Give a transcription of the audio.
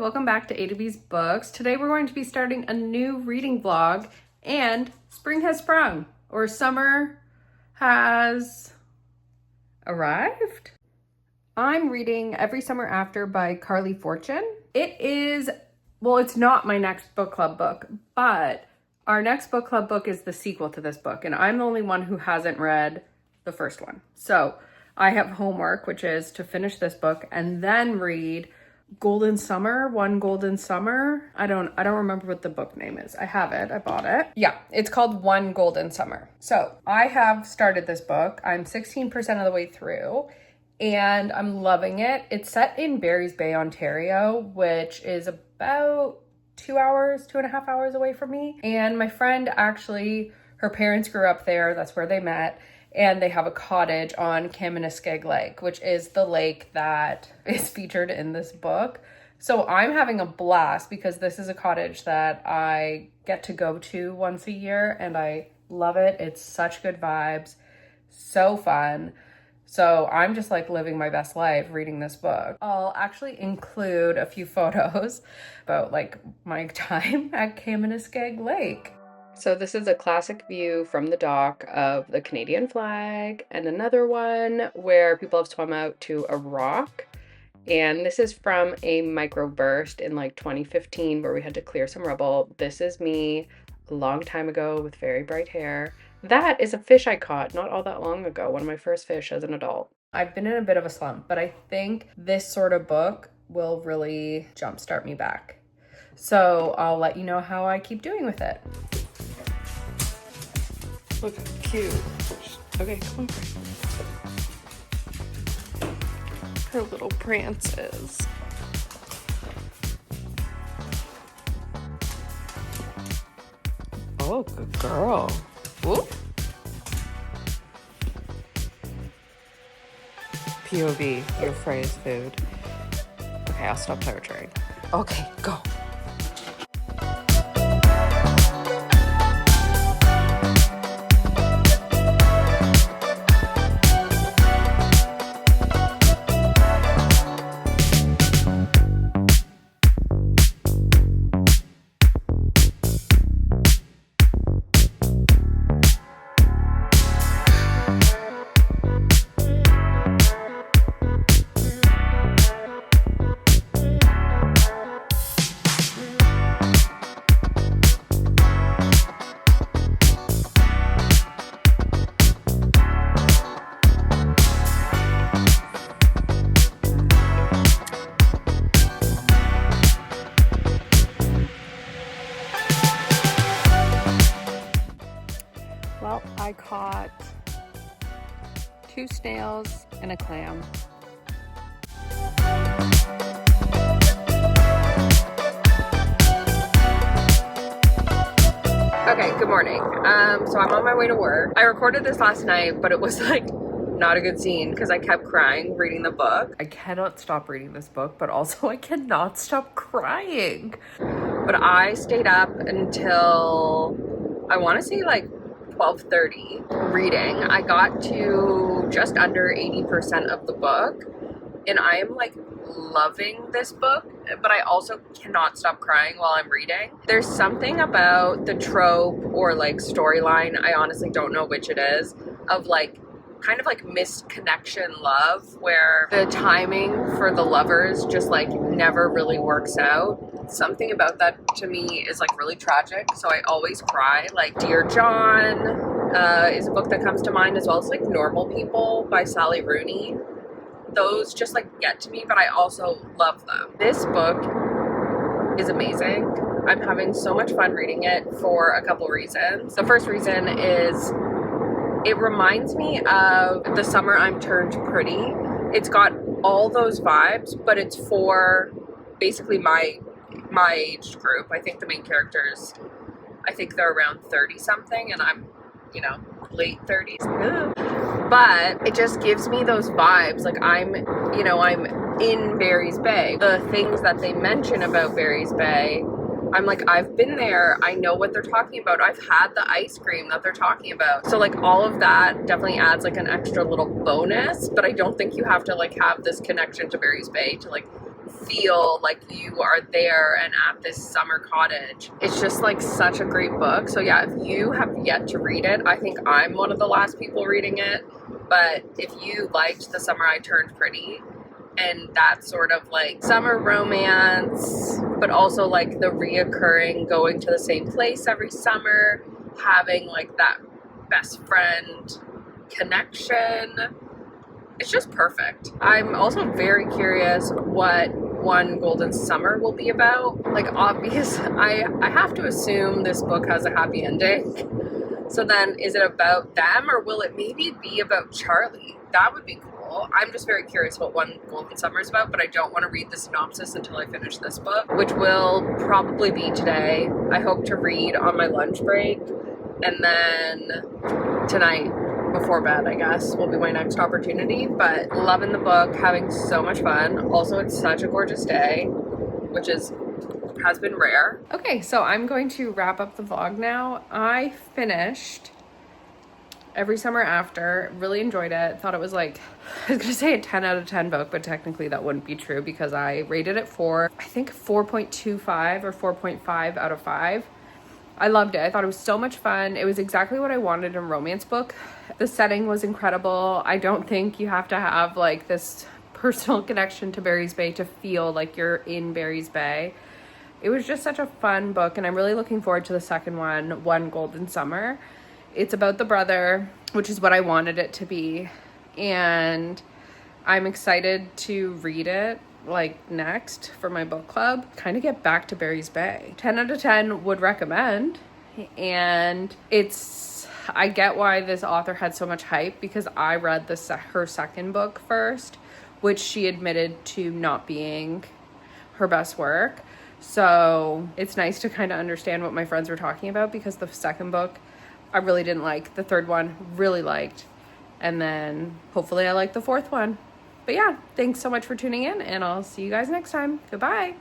welcome back to A to B's Books. Today we're going to be starting a new reading vlog, and spring has sprung, or summer has arrived. I'm reading Every Summer After by Carley Fortune. It is, well, it's not my next book club book, but our next book club book is the sequel to this book, and I'm the only one who hasn't read the first one. So I have homework, which is to finish this book and then read Golden Summer, One Golden Summer. I don't remember what the book name is. I have it. I bought it. Yeah, it's called One Golden Summer. So I have started this book. I'm 16% of the way through and I'm loving it. It's set in Barry's Bay, Ontario, which is about 2.5 hours away from me. And my friend actually, her parents grew up there. That's where they met. And they have a cottage on Kaministkeg Lake, which is the lake that is featured in this book. So I'm having a blast because this is a cottage that I get to go to once a year and I love it. It's such good vibes, so fun. So I'm just like living my best life reading this book. I'll actually include a few photos about like my time at Kaministkeg Lake. So this is a classic view from the dock of the Canadian flag, and another one where people have swum out to a rock. And this is from a microburst in like 2015 where we had to clear some rubble. This is me a long time ago with very bright hair. That is a fish I caught not all that long ago, one of my first fish as an adult. I've been in a bit of a slump, but I think this sort of book will really jumpstart me back. So I'll let you know how I keep doing with it. Look how cute. Okay, come on. Her little prances. Oh, good girl. Whoop. POV, you're afraid of food. Okay, I'll stop torturing. Okay, go. Well, I caught 2 snails and a clam. Okay, good morning. So I'm on my way to work. I recorded this last night, but it was like not a good scene because I kept crying reading the book. I cannot stop reading this book, but also I cannot stop crying. But I stayed up until, I want to say like 12:30 reading. I got to just under 80% of the book and I am like loving this book, but I also cannot stop crying while I'm reading. There's something about the trope or like storyline, I honestly don't know which it is, of like kind of like missed connection love where the timing for the lovers just like never really works out. Something about that to me is like really tragic, so I always cry. Like Dear John is a book that comes to mind, as well as like Normal People by Sally Rooney. Those just like get to me, but I also love them. This book is amazing. I'm having so much fun reading it for a couple reasons. The first reason is it reminds me of The Summer I'm Turned Pretty. It's got all those vibes, but it's for basically my age group. I think the main characters, I think they're around 30 something and I'm, you know, late 30s. But it just gives me those vibes. Like I'm in Barry's Bay. The things that they mention about Barry's Bay, I'm like, I've been there. I know what they're talking about. I've had the ice cream that they're talking about. So like all of that definitely adds like an extra little bonus, but I don't think you have to like have this connection to Barry's Bay to like feel like you are there and at this summer cottage. It's just like such a great book. So yeah, if you have yet to read it, I think I'm one of the last people reading it. But if you liked The Summer I Turned Pretty, and that sort of like summer romance, but also like the reoccurring going to the same place every summer, having like that best friend connection, it's just perfect. I'm also very curious what One Golden Summer will be about. Like, I have to assume this book has a happy ending. So then is it about them, or will it maybe be about Charlie? That would be cool. I'm just very curious what One Golden Summer is about, but I don't want to read the synopsis until I finish this book, which will probably be today. I hope to read on my lunch break, and then tonight before bed, I guess, will be my next opportunity. But loving the book, having so much fun. Also, it's such a gorgeous day, which has been rare. Okay, so I'm going to wrap up the vlog now. I finished Every Summer After, really enjoyed it. Thought it was like, I was gonna say a 10 out of 10 book, but technically that wouldn't be true because I rated it I think 4.25 or 4.5 out of 5. I loved it. I thought it was so much fun. It was exactly what I wanted in a romance book. The setting was incredible. I don't think you have to have like this personal connection to Barry's Bay to feel like you're in Barry's Bay. It was just such a fun book, and I'm really looking forward to the second one, One Golden Summer. It's about the brother, which is what I wanted it to be, and I'm excited to read it like next for my book club. Kind of get back to Barry's Bay. 10 out of 10 would recommend, and I get why this author had so much hype because I read her second book first, which she admitted to not being her best work. So it's nice to kind of understand what my friends were talking about, because the second book I really didn't like. The third one really liked. And then hopefully I like the fourth one. But yeah, thanks so much for tuning in, and I'll see you guys next time. Goodbye.